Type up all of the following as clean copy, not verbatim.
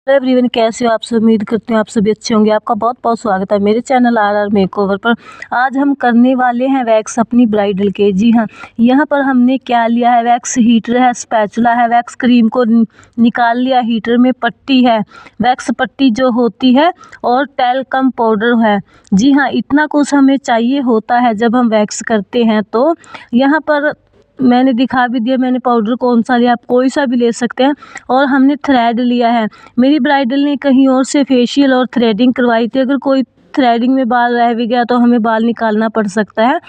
Hello everyone, कैसे हो आप सब। उम्मीद करती हूँ आप सभी अच्छे होंगे। आपका बहुत बहुत स्वागत है मेरे चैनल आर मेकओवर पर। आज हम करने वाले हैं वैक्स अपनी ब्राइडल के। जी हाँ, यहाँ पर हमने क्या लिया है, वैक्स हीटर है, स्पैचुला है, वैक्स क्रीम को निकाल लिया, हीटर में पट्टी है, वैक्स पट्टी जो होती है, और टैल्कम पाउडर है। जी हाँ, इतना कुछ हमें चाहिए होता है जब हम वैक्स करते हैं। तो यहाँ पर मैंने दिखा भी दिया मैंने पाउडर कौन सा लिया, आप कोई सा भी ले सकते हैं। और हमने थ्रेड लिया है। मेरी ब्राइडल ने कहीं और से फेशियल और थ्रेडिंग करवाई थी। अगर कोई थ्रेडिंग में बाल रह भी गया तो हमें बाल निकालना पड़ सकता है।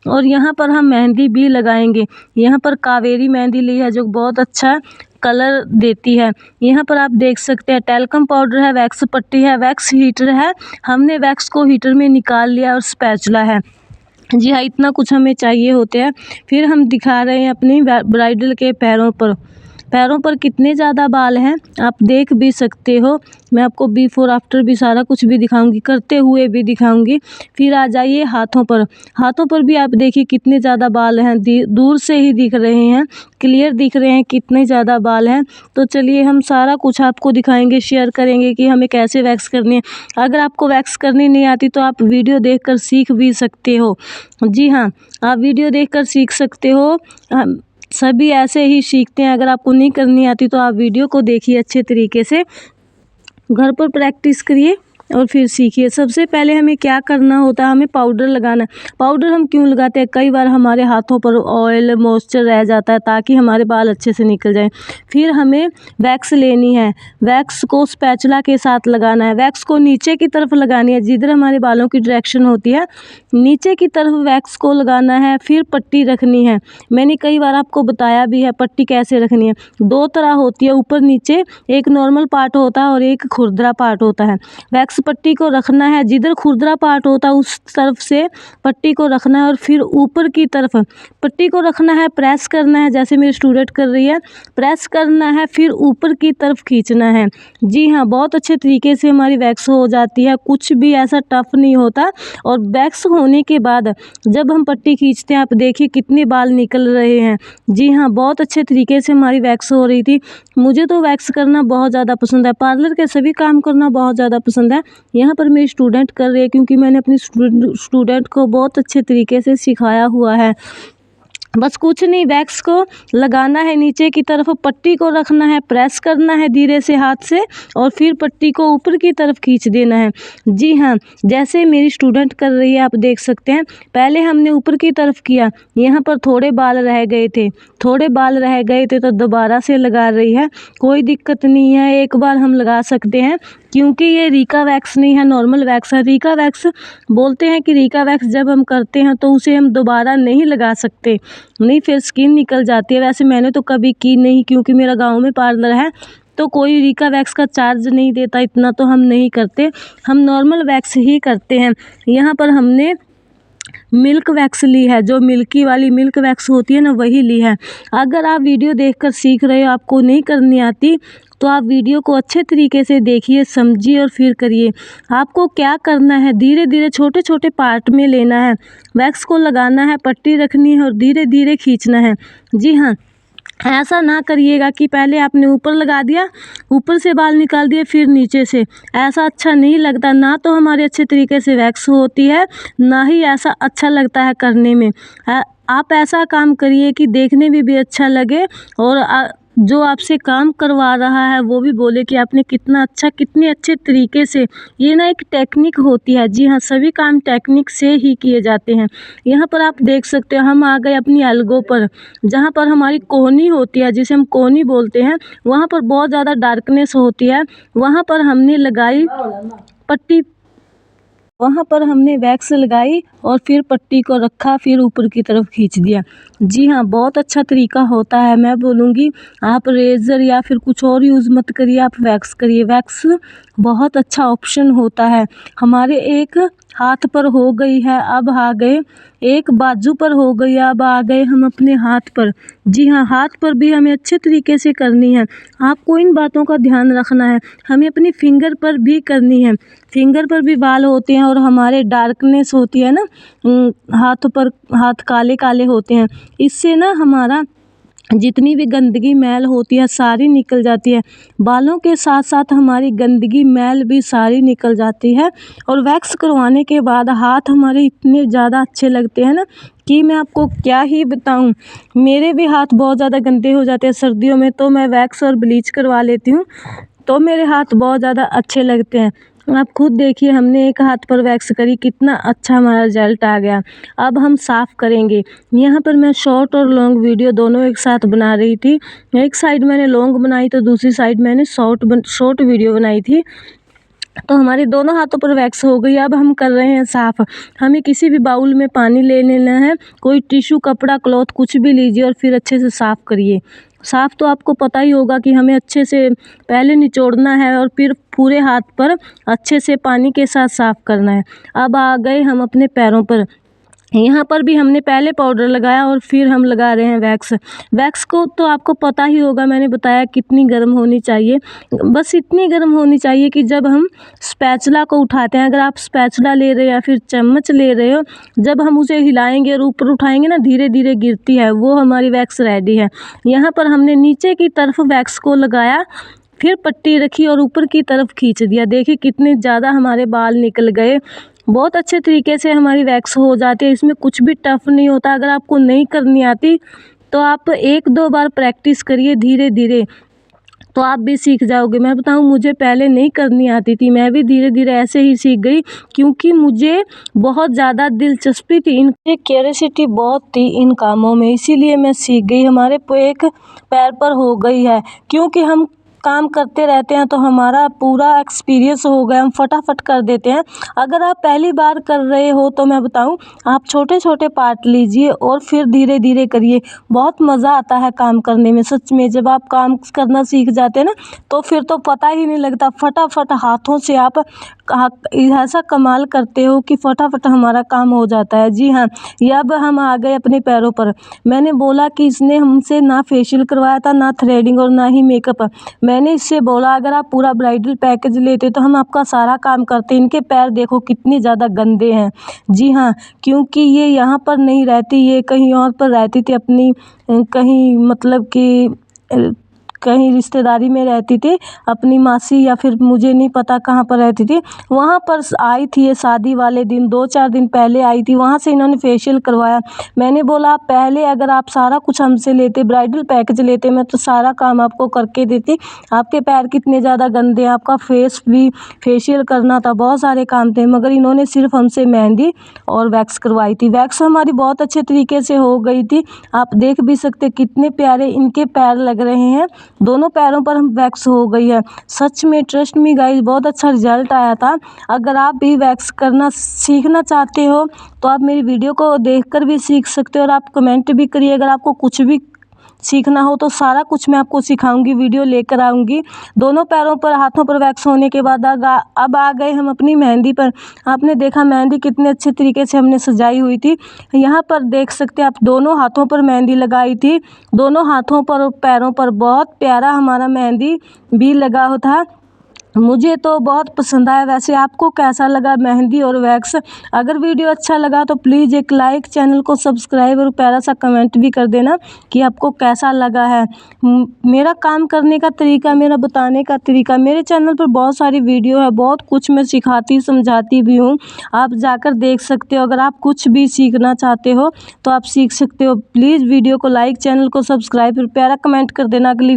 और यहाँ पर हम मेहंदी भी लगाएंगे। यहाँ पर कावेरी मेहंदी ली है जो बहुत अच्छा कलर देती है। यहाँ पर आप देख सकते हैं टैल्कम पाउडर है, वैक्स पट्टी है, वैक्स हीटर है। हमने वैक्स को हीटर में निकाल लिया और स्पैचुला है। जी हाँ, इतना कुछ हमें चाहिए होते हैं। फिर हम दिखा रहे हैं अपनी ब्राइडल के पैरों पर कितने ज़्यादा बाल हैं आप देख भी सकते हो। मैं आपको बिफोर आफ्टर भी सारा कुछ भी दिखाऊंगी, करते हुए भी दिखाऊंगी। फिर आ जाइए हाथों पर भी आप देखिए कितने ज़्यादा बाल हैं। दूर से ही दिख रहे हैं, क्लियर दिख रहे हैं कितने ज़्यादा बाल हैं। तो चलिए हम सारा कुछ आपको दिखाएंगे, शेयर करेंगे कि हमें कैसे वैक्स करनी है। अगर आपको वैक्स करनी नहीं आती तो आप वीडियो देखकर सीख भी सकते हो। जी हाँ, आप वीडियो देखकर सीख सकते हो। सभी ऐसे ही सीखते हैं। अगर आपको नहीं करनी आती तो आप वीडियो को देखिए अच्छे तरीके से, घर पर प्रैक्टिस करिए और फिर सीखिए। सबसे पहले हमें क्या करना होता है, हमें पाउडर लगाना है। पाउडर हम क्यों लगाते हैं, कई बार हमारे हाथों पर ऑयल मॉइस्चर रह जाता है ताकि हमारे बाल अच्छे से निकल जाएं। फिर हमें वैक्स लेनी है, वैक्स को स्पैचुला के साथ लगाना है। वैक्स को नीचे की तरफ लगानी है, जिधर हमारे बालों की डायरेक्शन होती है नीचे की तरफ वैक्स को लगाना है। फिर पट्टी रखनी है। मैंने कई बार आपको बताया भी है पट्टी कैसे रखनी है। दो तरह होती है, ऊपर नीचे, एक नॉर्मल पार्ट होता है और एक खुरदरा पार्ट होता है। वैक्स पट्टी को रखना है, जिधर खुरदरा पार्ट होता है उस तरफ से पट्टी को रखना है और फिर ऊपर की तरफ पट्टी को रखना है। प्रेस करना है, जैसे मेरी स्टूडेंट कर रही है, प्रेस करना है, फिर ऊपर की तरफ खींचना है। जी हाँ, बहुत अच्छे तरीके से हमारी वैक्स हो जाती है, कुछ भी ऐसा टफ नहीं होता। और वैक्स होने के बाद जब हम पट्टी खींचते हैं आप देखिए कितने बाल निकल रहे हैं। जी हाँ, बहुत अच्छे तरीके से हमारी वैक्स हो रही थी। मुझे तो वैक्स करना बहुत ज़्यादा पसंद है, पार्लर के सभी काम करना बहुत ज़्यादा पसंद है। यहाँ पर मेरी स्टूडेंट कर रही है क्योंकि मैंने अपनी स्टूडेंट को बहुत अच्छे तरीके से सिखाया हुआ है। बस कुछ नहीं, वैक्स को लगाना है, नीचे की तरफ पट्टी को रखना है, प्रेस करना है धीरे से हाथ से और फिर पट्टी को ऊपर की तरफ खींच देना है। जी हाँ, जैसे मेरी स्टूडेंट कर रही है आप देख सकते हैं। पहले हमने ऊपर की तरफ किया, यहाँ पर थोड़े बाल रह गए थे तो दोबारा से लगा रही है। कोई दिक्कत नहीं है, एक बार हम लगा सकते हैं क्योंकि ये रीका वैक्स नहीं है, नॉर्मल वैक्स है। रीका वैक्स बोलते हैं कि रीका वैक्स जब हम करते हैं तो उसे हम दोबारा नहीं लगा सकते, नहीं फिर स्किन निकल जाती है। वैसे मैंने तो कभी की नहीं क्योंकि मेरा गांव में पार्लर है तो कोई रीका वैक्स का चार्ज नहीं देता, इतना तो हम नहीं करते, हम नॉर्मल वैक्स ही करते हैं। यहाँ पर हमने मिल्क वैक्स ली है, जो मिल्की वाली मिल्क वैक्स होती है ना, वही ली है। अगर आप वीडियो देखकर सीख रहे हो, आपको नहीं करनी आती तो आप वीडियो को अच्छे तरीके से देखिए, समझिए और फिर करिए। आपको क्या करना है, धीरे धीरे छोटे छोटे पार्ट में लेना है, वैक्स को लगाना है, पट्टी रखनी है और धीरे धीरे खींचना है। जी हाँ, ऐसा ना करिएगा कि पहले आपने ऊपर लगा दिया, ऊपर से बाल निकाल दिए फिर नीचे से, ऐसा अच्छा नहीं लगता। ना तो हमारे अच्छे तरीके से वैक्स होती है, ना ही ऐसा अच्छा लगता है करने में। आप ऐसा काम करिए कि देखने में भी अच्छा लगे और जो आपसे काम करवा रहा है वो भी बोले कि आपने कितना अच्छा, कितने अच्छे तरीके से। ये ना एक टेक्निक होती है। जी हाँ, सभी काम टेक्निक से ही किए जाते हैं। यहाँ पर आप देख सकते हो हम आ गए अपनी एल्गो पर, जहाँ पर हमारी कोहनी होती है, जिसे हम कोहनी बोलते हैं। वहाँ पर बहुत ज़्यादा डार्कनेस होती है, वहाँ पर हमने लगाई पट्टी, वहाँ पर हमने वैक्स लगाई और फिर पट्टी को रखा, फिर ऊपर की तरफ खींच दिया। जी हाँ, बहुत अच्छा तरीका होता है। मैं बोलूँगी आप रेज़र या फिर कुछ और यूज़ मत करिए, आप वैक्स करिए। वैक्स बहुत अच्छा ऑप्शन होता है। हमारे एक हाथ पर हो गई है, अब आ गए एक बाजू पर हो गई, अब आ गए हम अपने हाथ पर। जी हाँ, हाथ पर भी हमें अच्छे तरीके से करनी है। आपको इन बातों का ध्यान रखना है। हमें अपनी फिंगर पर भी करनी है, फिंगर पर भी बाल होते हैं और हमारे डार्कनेस होती है ना, हाथों पर हाथ काले काले होते हैं। इससे ना हमारा जितनी भी गंदगी मैल होती है सारी निकल जाती है। बालों के साथ साथ हमारी गंदगी मैल भी सारी निकल जाती है। और वैक्स करवाने के बाद हाथ हमारे इतने ज़्यादा अच्छे लगते हैं ना कि मैं आपको क्या ही बताऊं। मेरे भी हाथ बहुत ज़्यादा गंदे हो जाते हैं सर्दियों में, तो मैं वैक्स और ब्लीच करवा लेती हूँ, तो मेरे हाथ बहुत ज़्यादा अच्छे लगते हैं। आप खुद देखिए, हमने एक हाथ पर वैक्स करी, कितना अच्छा हमारा रिजल्ट आ गया। अब हम साफ़ करेंगे। यहाँ पर मैं शॉर्ट और लॉन्ग वीडियो दोनों एक साथ बना रही थी। एक साइड मैंने लॉन्ग बनाई तो दूसरी साइड मैंने शॉर्ट वीडियो बनाई थी। तो हमारे दोनों हाथों पर वैक्स हो गई। अब हम कर रहे हैं साफ़। हमें किसी भी बाउल में पानी ले लेना है, कोई टिश्यू, कपड़ा, क्लॉथ कुछ भी लीजिए और फिर अच्छे से साफ़ करिए। साफ़ तो आपको पता ही होगा कि हमें अच्छे से पहले निचोड़ना है और फिर पूरे हाथ पर अच्छे से पानी के साथ साफ़ करना है। अब आ गए हम अपने पैरों पर। यहाँ पर भी हमने पहले पाउडर लगाया और फिर हम लगा रहे हैं वैक्स। वैक्स को तो आपको पता ही होगा, मैंने बताया कितनी गर्म होनी चाहिए। बस इतनी गर्म होनी चाहिए कि जब हम स्पैचुला को उठाते हैं, अगर आप स्पैचुला ले रहे हो या फिर चम्मच ले रहे हो, जब हम उसे हिलाएंगे और ऊपर उठाएंगे ना, धीरे धीरे गिरती है, वो हमारी वैक्स रेडी है। यहाँ पर हमने नीचे की तरफ वैक्स को लगाया, फिर पट्टी रखी और ऊपर की तरफ खींच दिया। देखिए कितने ज़्यादा हमारे बाल निकल गए। बहुत अच्छे तरीके से हमारी वैक्स हो जाती है, इसमें कुछ भी टफ नहीं होता। अगर आपको नहीं करनी आती तो आप 1-2 बार प्रैक्टिस करिए धीरे धीरे, तो आप भी सीख जाओगे। मैं बताऊं, मुझे पहले नहीं करनी आती थी, मैं भी धीरे धीरे ऐसे ही सीख गई, क्योंकि मुझे बहुत ज़्यादा दिलचस्पी थी, इनकी क्यूरियोसिटी बहुत थी इन कामों में, इसीलिए मैं सीख गई। हमारे एक पैर पर हो गई है, क्योंकि हम काम करते रहते हैं तो हमारा पूरा एक्सपीरियंस हो गया, हम फटाफट कर देते हैं। अगर आप पहली बार कर रहे हो तो मैं बताऊं, आप छोटे छोटे पार्ट लीजिए और फिर धीरे धीरे करिए। बहुत मज़ा आता है काम करने में, सच में। जब आप काम करना सीख जाते हैं ना, तो फिर तो पता ही नहीं लगता, फटाफट हाथों से आप ऐसा कमाल करते हो कि फटाफट हमारा काम हो जाता है। जी हाँ, ये अब हम आ गए अपने पैरों पर। मैंने बोला कि इसने हमसे ना फेशियल करवाया था, ना थ्रेडिंग और ना ही मेकअप। मैंने इससे बोला अगर आप पूरा ब्राइडल पैकेज लेते तो हम आपका सारा काम करते। इनके पैर देखो कितने ज़्यादा गंदे हैं। जी हाँ, क्योंकि ये यहाँ पर नहीं रहती, ये कहीं और पर रहती थी, अपनी कहीं मतलब कि कहीं रिश्तेदारी में रहती थी, अपनी मासी या फिर मुझे नहीं पता कहाँ पर रहती थी। वहाँ पर आई थी ये शादी वाले दिन, 2-4 दिन पहले आई थी, वहाँ से इन्होंने फेशियल करवाया। मैंने बोला पहले अगर आप सारा कुछ हमसे लेते, ब्राइडल पैकेज लेते, मैं तो सारा काम आपको करके देती। आपके पैर कितने ज़्यादा गंदे हैं, आपका फेस भी फेशियल करना था, बहुत सारे काम थे, मगर इन्होंने सिर्फ हमसे मेहंदी और वैक्स करवाई थी। वैक्स हमारी बहुत अच्छे तरीके से हो गई थी, आप देख भी सकते कितने प्यारे इनके पैर लग रहे हैं। दोनों पैरों पर हम वैक्स हो गई है। सच में ट्रस्ट मी गाइस, बहुत अच्छा रिजल्ट आया था। अगर आप भी वैक्स करना सीखना चाहते हो तो आप मेरी वीडियो को देखकर भी सीख सकते हो, और आप कमेंट भी करिए। अगर आपको कुछ भी सीखना हो तो सारा कुछ मैं आपको सिखाऊंगी, वीडियो लेकर आऊँगी। दोनों पैरों पर, हाथों पर वैक्स होने के बाद अब आ गए हम अपनी मेहंदी पर। आपने देखा मेहंदी कितने अच्छे तरीके से हमने सजाई हुई थी। यहाँ पर देख सकते हैं आप, दोनों हाथों पर मेहंदी लगाई थी, दोनों हाथों पर और पैरों पर बहुत प्यारा हमारा मेहंदी भी लगा हुआ था। मुझे तो बहुत पसंद आया। वैसे आपको कैसा लगा मेहंदी और वैक्स? अगर वीडियो अच्छा लगा तो प्लीज़ एक लाइक, चैनल को सब्सक्राइब और प्यारा सा कमेंट भी कर देना कि आपको कैसा लगा है। मेरा काम करने का तरीका, मेरा बताने का तरीका, मेरे चैनल पर बहुत सारी वीडियो है, बहुत कुछ मैं सिखाती समझाती भी हूँ, आप जाकर देख सकते हो। अगर आप कुछ भी सीखना चाहते हो तो आप सीख सकते हो। प्लीज़ वीडियो को लाइक, चैनल को सब्सक्राइब और प्यारा कमेंट कर देना। अगली